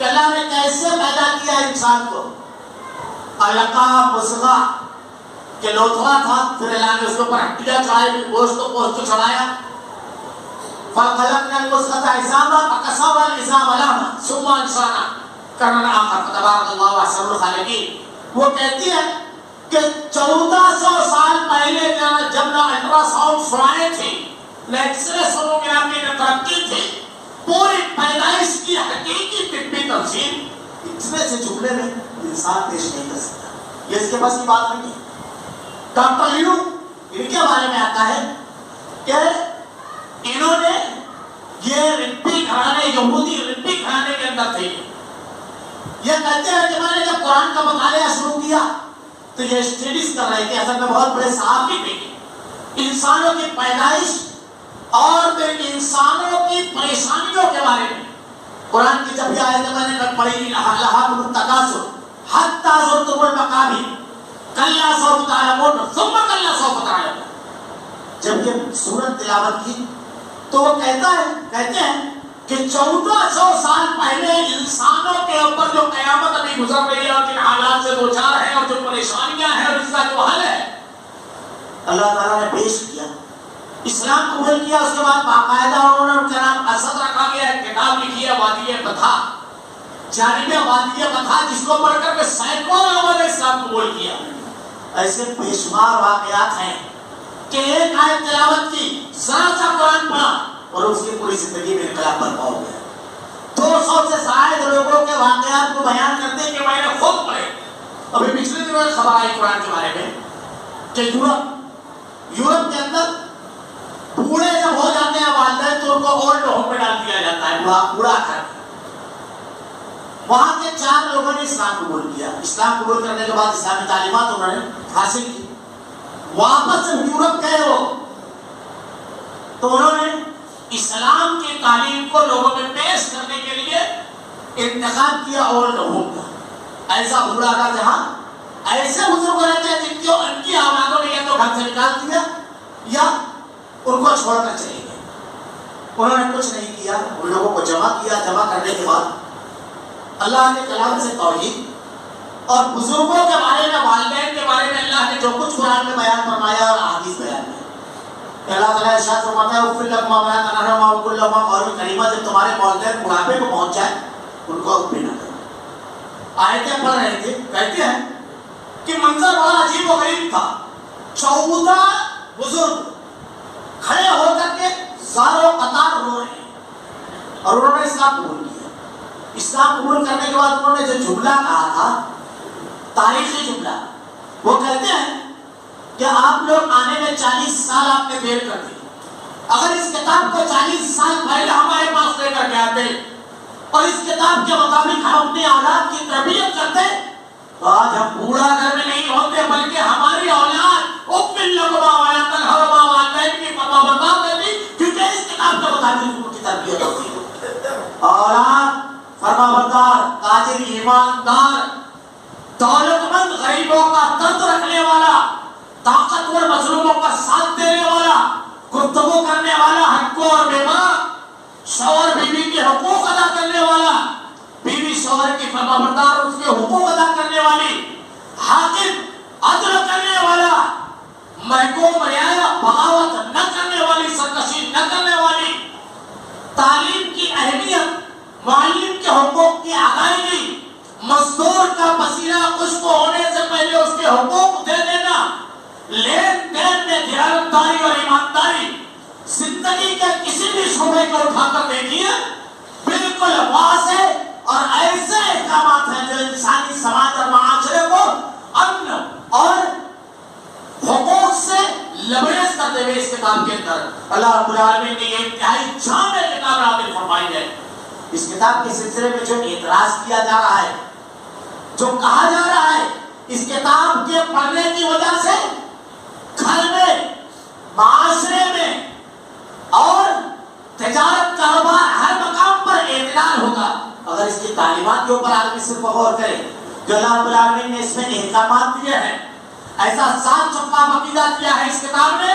کہ اللہ نے کیسے پیدا کیا انسان کو. علقہ مضغہ کہ لوتھڑا تھا، پھر اللہ نے اس کے اوپر ہڈیاں چڑھائی، گوشت چڑھایا. فخلقنا المضغة عظاما فكسونا العظام لحما ثم انشأناه قرنا آخر فتبارك الله أحسن الخالقين. وہ کہتی ہے کہ 1400 سال پہلے جب نہ الٹرا ساؤنڈ سنائے تھے، نہ ایکس رے سونوگرافی نے ترقی تھی، پوری پیدائش کی حقیقی طبی تفصیل اتنے سے جملے میں انسان پیش نہیں کر سکتا. یہ اس کے پاس کی بات نہیں ہے. ڈاکٹر لیو ان کے بارے میں آتا ہے کہ انہوں نے یہ ربی گھرانے، یہودی ربی گھرانے کے اندر تھے. یہ کہتے ہیں کہ میں نے جب قرآن کا مطالعہ شروع کیا تو یہ اسٹڈیز کر رہے تھے، اصل میں بہت بڑے صحافی تھے، انسانوں کی پیدائش اور پھر انسانوں کی پریشانیوں کے بارے میں. قرآن کی جب یہ آیتیں میں نے پڑھی، لہاکم التکاثر حتی زرتم المقابر کلا سوف تعلمون ثم کلا سوف تعلمون. جب یہ سورت تلاوت کی تو وہ کہتے ہیں کہ 1400 سال پہلے انسانوں کے اوپر جو قیامت ابھی گزر رہی ہے اور جن حالات سے دوچار ہے اور جو پریشانیاں ہیں اور اس کا جو حل ہے اللہ تعالیٰ نے پیش کیا. اسلام قبول کیا، اس کے بعد باقاعدہ انہوں نے ان کا نام اسد رکھا گیا ہے. کتاب لکھی ہے وادی بطھا، جانب وادی بطھا، جس کو پڑھ کر کے سینکڑوں لوگوں نے اسلام قبول کیا. ایسے بے شمار واقعات ہیں کہ ایک آیت تلاوت کی، ذرا سا قرآن پڑھا اور اس کی پوری زندگی میں انقلاب برپا ہو گیا. 200 سے زائد لوگوں کے واقعات کو بیان کرتے ہیں کہ میں نے خود پڑھے. ابھی پچھلے دنوں ایک خبر آئی قرآن کے بارے میں کہ یورپ کے اندر بوڑھے جب ہو جاتے ہیں والدین تو ان کو اولڈ ہوم میں ڈال دیا جاتا ہے، بوڑھا کر. وہاں کے 4 لوگوں نے اسلام قبول کیا. اسلام قبول کرنے کے بعد اسلامی تعلیمات انہوں نے حاصل کی. واپس یورپ گئے ہو تو انہوں نے اسلام کی تعلیم کو لوگوں میں پیش کرنے کے لیے انتخاب کیا اولڈ ہوم کا. ایسا بوڑھا تھا جہاں ایسے بزرگ رہتے ہیں جن کو ان کی اولادوں نے یا تو گھر سے نکال دیا یا ان کو چھوڑ کر چلے گئے. انہوں نے کچھ نہیں کیا، ان لوگوں کو جمع کیا. جمع کرنے کے بعد اللہ کے کلام سے توحید اور بزرگوں کے بارے میں، والدین کے بارے میں اللہ نے جو کچھ قرآن میں بیان فرمایا اور احادیث بیان کیا. اللہ تعالیٰ ارشاد فرماتا ہے اغفر لہما ولا تنہرہما وقل لہما قولا کریما. جب تمہارے والدین بڑھاپے کو پہنچ جائے ان کو اف بھی نہ کرو. آیتیں پڑھ رہے تھے، کہتے ہیں کہ منظر بڑا عجیب و غریب تھا. 14 بزرگ کھڑے ہو کر کے زاروں قطار رو رہے ہیں اور انہوں نے اسلام قبول کیا. اسلام قبول کرنے کے بعد انہوں نے جو جملہ کہا تھا، تاریخی جملہ، وہ کہتے ہیں کہ آپ لوگ آنے میں 40 سال آپ نے دیر کر دی. اگر اس کتاب کو 40 سال پہلے ہمارے پاس لے کر کے آتے اور اس کتاب کے مطابق ہم اپنی اولاد کی تربیت کرتے تو آج ہم بوڑھا گھر میں نہیں ہوتے، بلکہ ہماری اولاد اپن لغما والا تنہرما والدین کی فرما بردار کرتی، کیونکہ اس کتاب کے مطابق ان کی تربیت ہوتی ہے. اولاد فرما بردار، تاجر، ایماندار، دولت مند، غریبوں کا درد رکھنے والا، طاقتور مظلوموں کا ساتھ دینے والا، گفتگو کرنے والا، حقوں اور بیمار، شوہر بیوی کے حقوق ادا کرنے والا، بیوی شوہر کی فرما بردار اور اس کے حقوق ادا کرنے والی، حاکم عدل کرنے والا، محکوم رعایا بغاوت نہ کرنے والی، سرکشی نہ کرنے والی، تعلیم کی اہمیت، معلم کے حقوق کی ادائیگی، مزدور کا پسینہ خشک ہونے سے پہلے اس کے حقوق دے دینا، لین دین میں دیانتداری اور ایمانداری، زندگی کے کسی بھی شعبے کو اٹھا کر دیکھیے بالکل واضح اور ایسے احکامات ہیں جو انسانی سماج اور معاشرے کو امن اور حقوق سے لبریز کرتے ہوئے اس کتاب کے اندر اللہ رب العالمین نے یہ انتہائی جامع کتاب نازل فرمائی ہے. اس کتاب کے سلسلے میں جو اعتراض کیا جا رہا ہے، جو کہا جا رہا ہے، اس کتاب کے پڑھنے کی وجہ سے گھر میں، معاشرے میں اور تجارت، کاروبار، ہر مقام پر اعتدال ہوگا اگر اس کی تعلیمات کے اوپر آدمی صرف غور کرے. جو اللہ رب العالمین نے اس میں احکامات دیے ہیں، ایسا صاف شفاف عقیدہ دیا ہے اس کتاب میں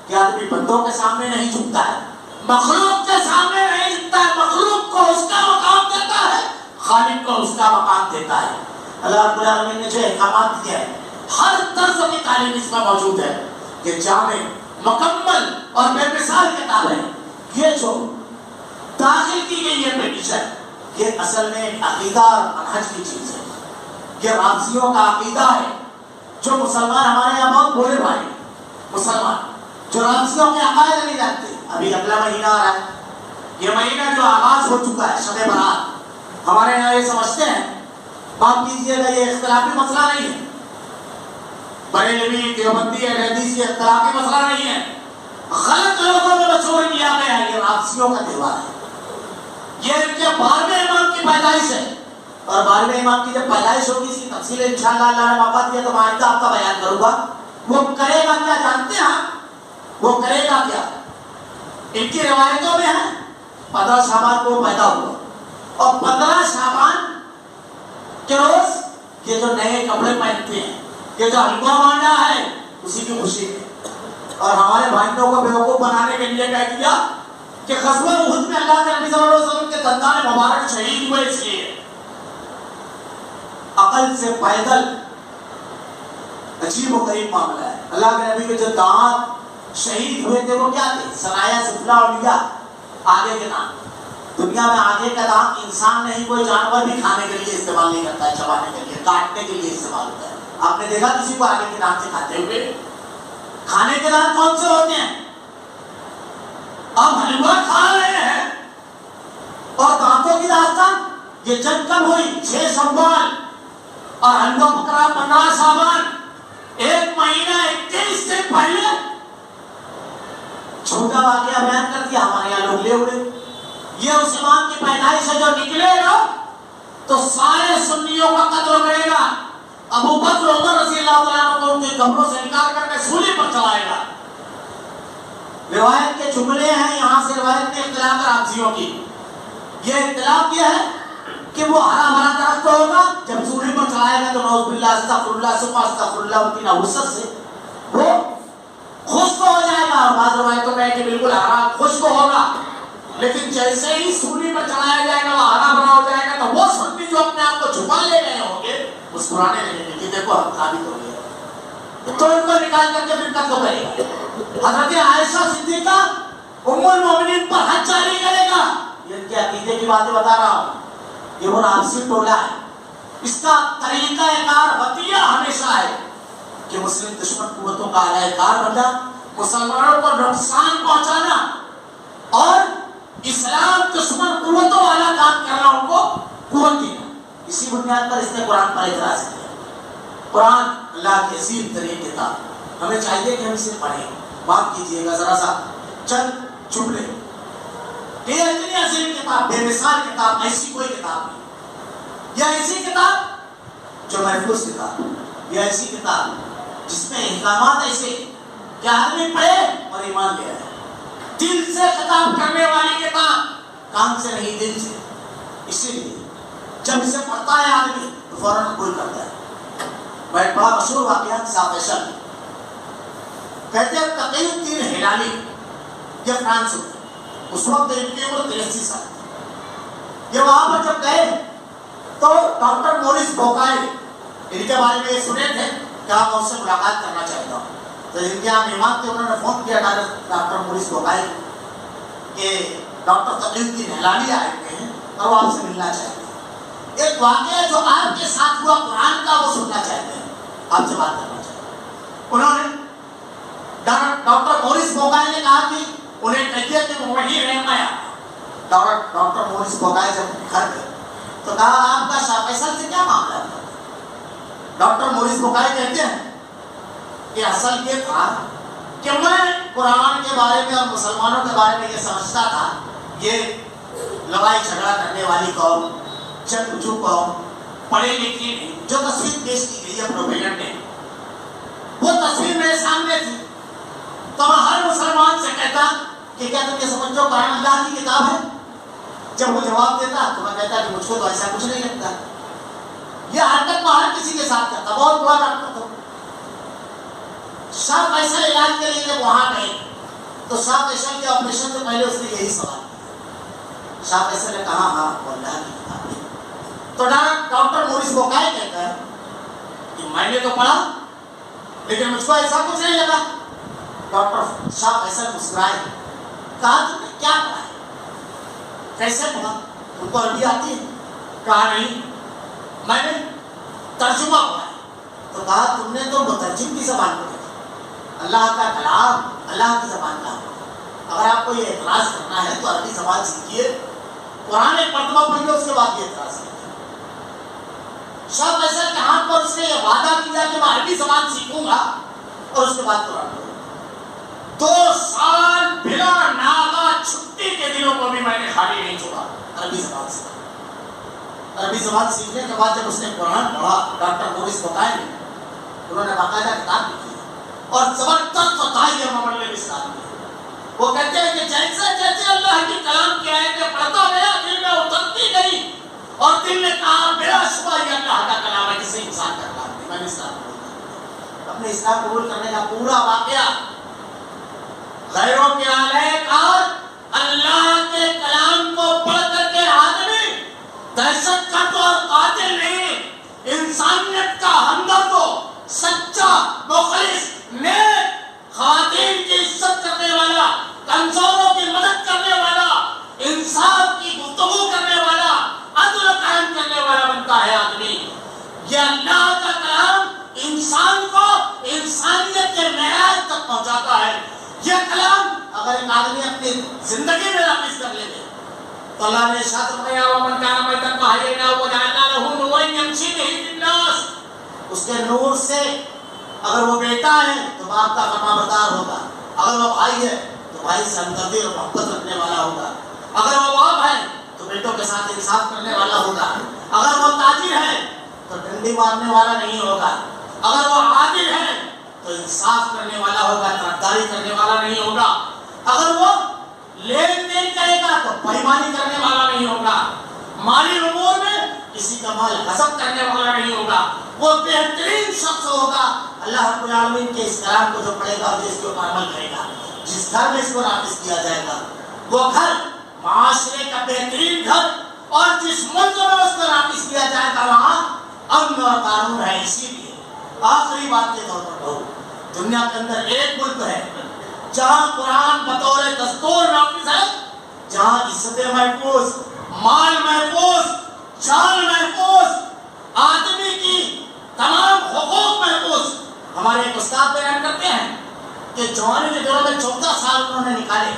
کہ آدمی بندوں کے سامنے نہیں جھکتا ہے، مخلوق کے سامنے نہیں جھکتا ہے، مخلوق کو اس کا مقام دیتا ہے، خالق کو اس کا مقام دیتا ہے. اللہ رب العالمین نے جو احکامات دیے ہیں ہر طرز کی تعلیم اس میں موجود ہے. یہ جامع مکمل اور بے مثال کتاب ہے. یہ جو داخل کی گئی ہے پیٹیشن یہ اصل میں ایک عقیدہ اور منہج کی چیز ہے. یہ رافضیوں کا عقیدہ ہے. جو مسلمان ہمارے یہاں بہت بولے بھائی مسلمان جو رافضیوں کے عقائد نہیں جانتے. ابھی اگلا مہینہ آ رہا ہے. یہ مہینہ جو آغاز ہو چکا ہے شب برات ہمارے یہاں یہ سمجھتے ہیں معاف کیجیے گا یہ اختلافی مسئلہ نہیں ہے. بریلوی دیوبندی حدیثی اختلافی مسئلہ نہیں ہے. غلط لوگوں میں مشہور کیا گیا ہے. یہ رافضیوں کا تہوار ہے. یہ ان کے 12ویں امام کی پیدائش ہے اور 12ویں امام کی جب پیدائش ہوگی اس کی تفصیل انشاءاللہ اللہ نے موقع دیا تو میں آئندہ آپ کا بیان کروں گا. وہ کرے گا کیا جانتے ہیں آپ؟ وہ کرے گا کیا ان کی روایتوں میں ہے 15 شعبان کو پیدا ہوا اور 15 شعبان کے روز یہ جو نئے کپڑے پہنتے ہیں یہ جو حلوہ مانڈا ہے اسی کی خوشی ہے. اور ہمارے بھائیوں کو بیوقوف بنانے کے لیے کہہ دیا کہ غزوہ احد میں اللہ کے نبی صلی اللہ علیہ وسلم کے دندان مبارک شہید ہوئے اس لیے عقل سے پیدل عجیب و غریب معاملہ ہے. اللہ کے نبی کے جو دانت شہید ہوئے تھے وہ کیا تھے؟ سرایا سفلا اور لیا آگے کے نام. دنیا میں آگے کا دانت انسان نہیں کوئی جانور بھی کھانے کے لیے استعمال نہیں کرتا ہے. چبانے کے لیے کاٹنے کے لیے استعمال ہوتا ہے. آپ نے دیکھا کسی کو آگے کے دانت سے کھاتے ہوئے؟ کھانے کے دانت کون سے ہوتے ہیں؟ آپ حلوہ کھا رہے ہیں اور دانتوں کی داستان یہ جنگ کب ہوئی؟ 6 شوال اور حلوہ بکرا 15 شعبان. 1 مہینہ 21 دن پہلے چھوٹا واقعہ بیان کر دیا. ہمارے یہاں لوگ لے ہوئے یہ اس امام کی پیدائش ہے جو نکلے گا تو سارے سنیوں کا قتل کرے گا. ابو بکر عمر رضی اللہ عنہ کو ان کے قبروں سے نکال کر کے سولی پر چلائے گا. روایت کے جملے ہیں یہاں سے روایت میں اختلاف رافضیوں کی. یہ اختلاف یہ ہے کہ وہ ہرا بھرا درخت ہوگا جب سولی پر چلائے گا تو نعوذ باللہ استغفر اللہ ثم استغفر اللہ ان کی نحوست سے وہ خشک ہو جائے گا. اور بعض روایتوں میں ہے کہ بالکل ہرا خشک ہوگا لیکن جیسے ہی سولی پر چلایا جائے گا وہ ہرا بھرا ہو جائے گا تو وہ سنی جو اپنے آپ کو چھپا لے گئے ہوں گے مسکرانے لگیں گے کہ دیکھو ہم ثابت ہو گئے تو ان کو نکال کر کے پھر قتل کرے گا. حضرت عائشہ صدیقہ ام المومنین پر حد جاری کرے گا. یہ ان کے عقیدے کی باتیں بتا رہا ہوں. یہ وہ رافضی ٹولہ ہے. اس کا طریقہ کار وطیہ ہمیشہ ہے کہ مسلم دشمن قوتوں کا اعلی کار بننا مسلمانوں کو نقصان پہنچانا اور اسلام دشمن قوتوں والا کام کرنا ان کو قوت دینا. اسی بنیاد پر اس نے قرآن پر اعتراض کیا. قرآن اللہ کی عظیم ترین کتاب ہمیں چاہیے کہ ہم اسے پڑھیں. معاف کیجیے گا ذرا سا چند جملے. یہ اتنی عظیم کتاب بے مثال کتاب ایسی کوئی کتاب نہیں. یہ ایسی کتاب جو محفوظ کتاب یہ ایسی کتاب جس میں احکامات ایسے کہ آدمی پڑھے اور ایمان لے آئے. دل سے خطاب کرنے والی کتاب کام سے نہیں دل سے. اسی لیے جب اسے پڑھتا ہے آدمی تو فوراً قبول کرتا ہے. وہ ایک بڑا مشہور واقعہ سافیشن کہتے ہیں تقی الدین ہلالی یہ فرانس میں اس وقت ان کی عمر 83 سال تھی. یہ وہاں پر جب گئے تو ڈاکٹر مورس بوکائے ان کے بارے میں یہ سنے تھے کہ آپ اس سے ملاقات کرنا چاہتا ہوں. تو جن کے آپ مہمان تھے انہوں نے فون کیا ڈاکٹر مورس بوکائے کہ ڈاکٹر تقی الدین ہلالی آئے ہوئے ہیں اور وہ آپ سے ملنا چاہتے ہیں. ایک واقعہ جو آپ کے ساتھ ہوا قرآن کا وہ سننا چاہتے ہیں آپ سے بات کرنا چاہتے ہیں. انہوں نے ڈاکٹر مورس بوکائے نے کہا کہ انہیں کہیے کہ وہ وہیں رہنا ہے. ڈاکٹر مورس بوکائے جب گھر گئے تو کہا آپ کا شاہ فیصل سے کیا معاملہ ہے؟ ڈاکٹر مورس بوکائے کہتے ہیں کہ اصل یہ تھا کہ میں قرآن کے بارے میں اور مسلمانوں کے بارے میں یہ سمجھتا تھا یہ لڑائی جھگڑا کرنے والی قوم جنگجو قوم پڑھے لکھی نہیں. جو تصویر پیش کی گئی ہے پروپیگنڈ نے وہ تصویر میرے سامنے تھی تو میں ہر مسلمان سے کہتا کہ کیا تم یہ سمجھو قرآن اللہ کی کتاب ہے؟ جب وہ جواب دیتا تو میں کہتا کہ مجھ کو تو ایسا کچھ نہیں لگتا. یہ حرکت میں ہر کسی کے ساتھ کرتا. بہت بڑا ڈاکٹر تھا. شاہ فیصل علاج کے لیے جب وہاں گئے تو شاہ فیصل کے آپریشن سے پہلے اس نے یہی سوال کیا. شاہ فیصل نے کہا ہاں وہ اللہ کی کتاب ہے. تو ڈاکٹر مورس بوکائے کہتا ہے کہ میں نے تو پڑھا لیکن مجھ کو ایسا کچھ نہیں لگا. ڈاکٹر شاہ فیصل مسکرائے, کہا تم نے کیا پڑھا ہے, کیسے پڑھا, تم کو عربی آتی ہے؟ کہا نہیں, میں نے ترجمہ پڑھا ہے. تو کہا تم نے تو مترجم کی زبان پڑھی, اللہ کا کلام اللہ کی زبان کا. اگر آپ کو یہ اعتراض کرنا ہے تو عربی زبان سیکھیے, قرآن ایک مرتبہ پڑھیے, اس کے بعد یہ اعتراض کیجیے. شاہ فیصل کے ہاتھ پر اس نے یہ وعدہ کیا کہ میں عربی زبان سیکھوں گا اور اس کے بعد قرآن پڑھوں گا. 2 سال بلا ناغہ چھٹی کے دنوں کو بھی میں نے خالی نہیں چھوڑا عربی زبان سے. عربی زبان سیکھنے کے بعد جب اس نے قرآن پڑھا, ڈاکٹر مورس بوکائے نے, انہوں نے باقاعدہ کتاب لکھی اور زبردست فتائیہ مملے اسلام میں. وہ کہتے ہیں کہ جیسے جیسے اللہ کی کلام کی آیتیں پڑھتا گیا دل میں اترتی گئی اور دل نے کہا بلا شبہ یہ اللہ کا کلام ہے, کسی انسان کا کلام نہیں. میں نے اسلام قبول کر. اپنے اسلام قبول کرنے کا پورا واقعہ غیروں کے علیہ اور اللہ کے کلام کو پڑھ کر کے آدمی دہشت گرد اور قاتل نہیں, انسانیت کا ہمدرد ہو, سچا, مخلص, نیک, خواتین کی عزت کرنے والا, کمزوروں کی مدد کرنے والا, انصاف کی گفتگو کرنے والا, عدل قائم کرنے والا بنتا ہے آدمی. یہ اللہ کا کلام انسان کو انسانیت کے معیار تک پہنچاتا ہے. یہ کلام اگر ایک آدمی اپنی زندگی میں نافذ کر لے گے تو اللہ نے ارشاد فرمایا ومن کان میتا فاحییناہ وجعلنا له نورا یمشی بہ فی الناس. اس کے نور سے اگر وہ بیٹا ہے تو باپ کا فرمانبردار ہوگا, اگر وہ بھائی ہے تو بھائی سے ہمدردی اور محبت رکھنے والا ہوگا, اگر وہ باپ ہے تو بیٹوں کے ساتھ انصاف کرنے والا ہوگا, اگر وہ تاجر ہے تو ڈنڈی مارنے والا نہیں ہوگا, اگر وہ عادل ہے تو انصاف کرنے والا ہوگا, طرفداری کرنے والا نہیں ہوگا, اگر وہ لین دین کرے گا تو بےایمانی کرنے والا نہیں ہوگا, مالی امور میں کسی کا مال غصب کرنے والا نہیں ہوگا, وہ بہترین شخص ہوگا. اللہ رب العالمین کے اس کلام کو جو پڑھے گا اور جس کے اوپر عمل کرے گا, جس گھر میں اس کو نافذ کیا جائے گا وہ گھر معاشرے کا بہترین گھر, اور جس ملک میں اس کو نافذ کیا جائے گا وہاں امن اور قانون ہے. اسی لیے آخری بات کے طور پر کہوں, دنیا کے اندر ایک ملک ہے جہاں قرآن بطور دستور نافذ ہے, جہاں عزتیں محفوظ, مال محفوظ, جان محفوظ, آدمی کی تمام حقوق محفوظ. ہمارے ایک استاد بیان کرتے ہیں کہ جوانی کے دوروں میں 14 سال انہوں نے نکالے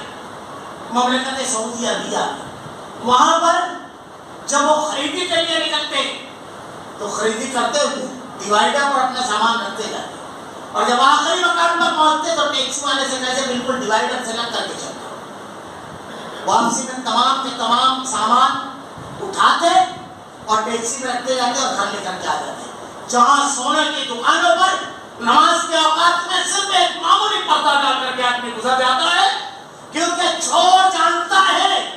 مملکت سعودی عربیہ. وہاں پر جب وہ خریدی کے لیے نکلتے تو خریدی کرتے ہوئے ڈیوائڈر پر اپنا سامان رکھتے جاتے, اور جب آخری مقام پر پہنچتے تو ٹیکسی والے سے کہتے بالکل ڈیوائڈر سے لگ کر کے چلنا. واپسی میں تمام کے تمام سامان اٹھاتے اور ٹیکسی میں رکھتے جاتے اور گھر لے کر کے آ جاتے. جہاں سونے کی دکانوں پر نماز کے اوقات میں صرف ایک معمولی پردہ ڈال کر کے آدمی گزر جاتا ہے, کیونکہ چور جانتا ہے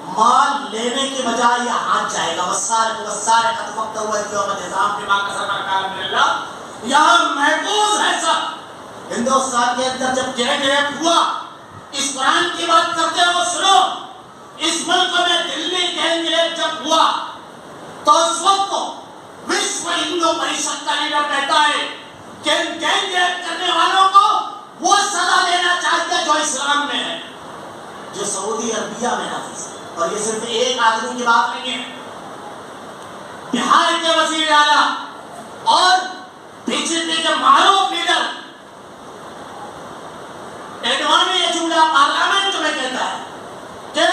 مال لینے کے بجائے یہ ہاتھ جائے گا. وسارق اتفقت ہوا یوم الجزام بما کسب نکال من اللہ. یہاں محفوظ ہے سب. ہندوستان کے اندر جب گینگ ریپ ہوا, اس قرآن کی بات کرتے ہو سنو, اس ملک میں دلی گینگ ریپ جب ہوا تو اس وقت کو وشو ہندو پریشد کا لیڈر کہتا ہے کہ گینگ ریپ کرنے والوں کو وہ سزا دینا چاہتے جو اسلام میں ہے, جو سعودی عربیہ میں نافذ ہے. اور یہ صرف ایک آدمی کی بات نہیں ہے. بہار کے وزیر اعلیٰ اور بی جے پی کے معروف لیڈر ایڈوانی یہ جملہ پارلیمنٹ میں کہتا ہے کہ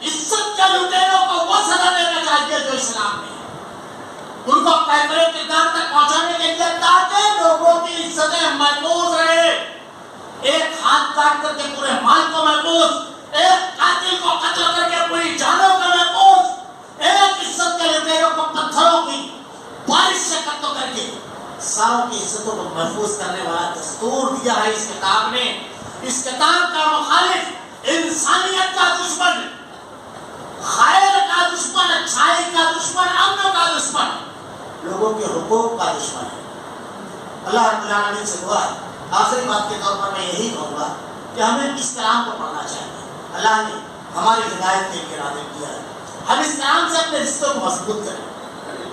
عزت کے لٹیروں کو وہ سزا دینا چاہیے جو اسلام میں ہے, ان کو پیغمبر کردار تک پہنچانے کے لیے تاکہ لوگوں کی عزتیں محفوظ رہے. ایک ہاتھ کاٹ کر کے پورے مال کو محفوظ, ایک قاتل کو قتل کر کے پوری جانوں کا محفوظ, ایک عزت کے لٹیروں کو پتھروں کی بارش سے قتل کر کے ساروں کی عزتوں کو محفوظ کرنے والا دستور دیا ہے اس کتاب نے. اس کتاب کا مخالف انسانیت کا دشمن, خیر کا دشمن, اچھائی کا دشمن, امن کا دشمن, لوگوں کے حقوق کا دشمن ہے. اللہ رب العالمین سے دعا ہے, آخری بات کے طور پر میں یہی کہوں گا کہ ہمیں اس کلام کو پڑھنا چاہیے. اللہ نے ہماری ہدایت کے لیے نازل کیا ہے, ہم اس کلام سے اپنے رشتوں کو مضبوط کریں.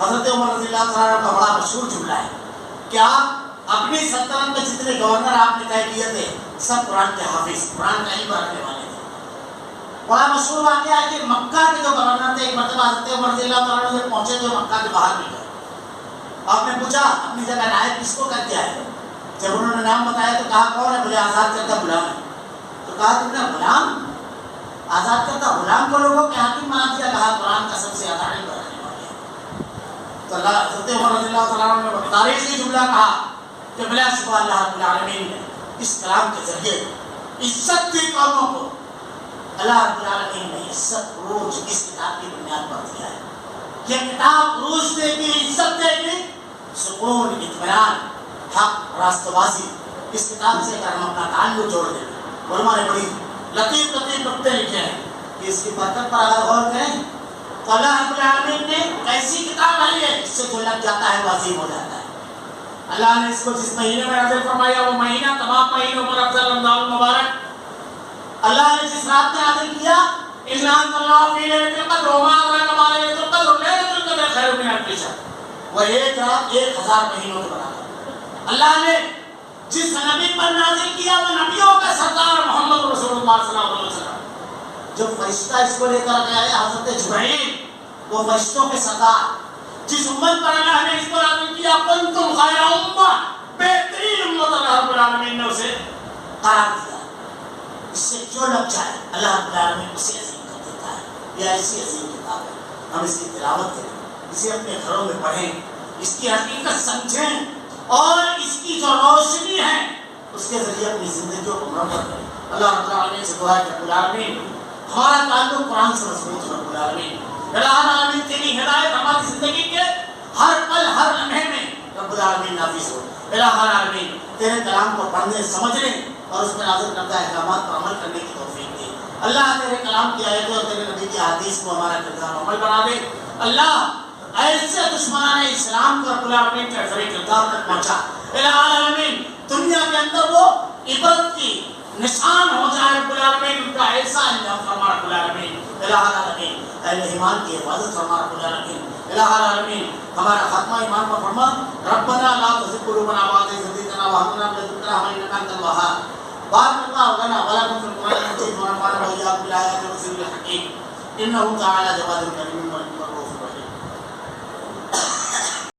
حضرت عمر رضی اللہ تعالیٰ عنہ کا بڑا مشہور جملہ ہے کہ آپ اپنی سلطنت میں جتنے گورنر آپ نے طے کیے تھے سب قرآن کے حافظ، قرآن کا علم رکھنے والے تھے۔ بڑا مشہور واقعہ ہے کہ مکہ کے جو گورنر تھے، ایک مرتبہ حضرت عمر رضی اللہ تعالیٰ عنہ جب پہنچے تو مکہ کے باہر نہیں گئے۔ آپ نے پوچھا اپنی جگہ نائب کس کو کر دیا ہے؟ جب انہوں نے نام بتایا تو کہا کون ہے؟ بولے آزاد کردہ غلام ہے۔ تو کہا تم نے غلام، آزاد کردہ غلام کو لوگوں کے حاکم بنا دیا؟ کہا قرآن کا سب سے زیادہ علم رکھنے والے ہیں۔ تو اللہ حضرت عمر رضی اللہ تعالیٰ عنہ نے تاریخی جملہ کہا کہ بلا شبہ اللہ رب العالمین نے اس کلام کے ذریعے عزت دی قوموں کو، اللہ رب العالمین نے عزت عروج اس کتاب کی بنیاد پر دیا ہے۔ یہ کتاب عروج دے گی، عزت دے گی، سکون، اطمینان، حق، راستہ بازی۔ اس کتاب سے اگر ہم اپنا تعلق جوڑ دیں، علماء نے بڑی لطیف لطیف نقطے لکھے ہیں کہ اس کی برکت پر اگر غور کریں تو اللہ رب العالمین نے ایسی کتاب لائی ہے جس سے جو لگ جاتا ہے وہ عظیم ہو جاتا ہے۔ اللہ نے اس کو جس مہینے میں نازل فرمایا وہ مہینہ تمام مہینوں پر افضل رمضان المبارک۔ اللہ نے جس رات میں نازل کیا اِنَّا أَنزَلْنَاهُ فِي لَيْلَةِ الْقَدْرِ وَمَا أَدْرَاكَ مَا لَيْلَةُ الْقَدْرِ لَيْلَةُ الْقَدْرِ خَيْرٌ مِنَ أَلْفِ شَهْرٍ۔ وہ ایک رات 1000 مہینوں کے برابر۔ اللہ نے جس نبی پر نازل کیا وہ نبیوں کا سردار محمد رسول اللہ صلی اللہ علیہ وسلم۔ جو فرشتہ اس کو لے کر گیا ہے حضرت جبرائیل، وہ فرشتوں کے سردار۔ جس امت پر اللہ نے اس کو نازل کیا کنتم خیر امہ، بہترین امت، اللہ رب العالمین نے اسے قرار دیا۔ اس سے جو لگ جائے اللہ رب العالمین اسے عظیم کر دیتا ہے۔ یہ ایسی عظیم کتاب ہے، ہم اس کی تلاوت کریں، اسے اپنے گھروں میں پڑھیں، اس کی حقیقت سمجھیں اور اس کی جو روشنی ہے اس کے ذریعے اپنی زندگیوں کو مرتب کریں۔ اللہ رب العالمین سے دعا ہے کہ رب العالمین ہمارا تعلق قرآن سے مضبوط ہو۔ رب العالمین العالمین تیری ہدایت ہماری زندگی کے ہر پل ہر لمحے میں رب العالمین نافذ ہو۔ العالمین تیرے کلام کو پڑھنے سمجھنے اور اس میں نازل کردہ احکامات پر عمل کرنے کی توفیق دے۔ اللہ تیرے کلام کی آیتوں اور تیرے نبی کی حدیث کو ہمارا کردار عمل بنا دے۔ اللہ ایسے دشمنان اسلام کو رب العالمین کے ذریعے کردار تک پہنچا۔ العالمین دنیا کے اندر وہ عبرت کی نشان ہو جائے رب العالمین، ان کا ایسا انجام فرما رب العالمین۔ العالمین اہل ایمان کی حفاظت فرما رب العالمین۔ العالمین ہمارا خاتمہ ایمان پر فرما۔ ربنا لا تزغ قلوبنا بعد إذ هديتنا وهب لنا من لدنك رحمة إنك أنت الوهاب۔ بارك الله لنا ولكم في القرآن المجيد ونفعنا وإياكم بالآيات والذكر الحكيم إنه تعالى جواد كريم رؤوف رحيم۔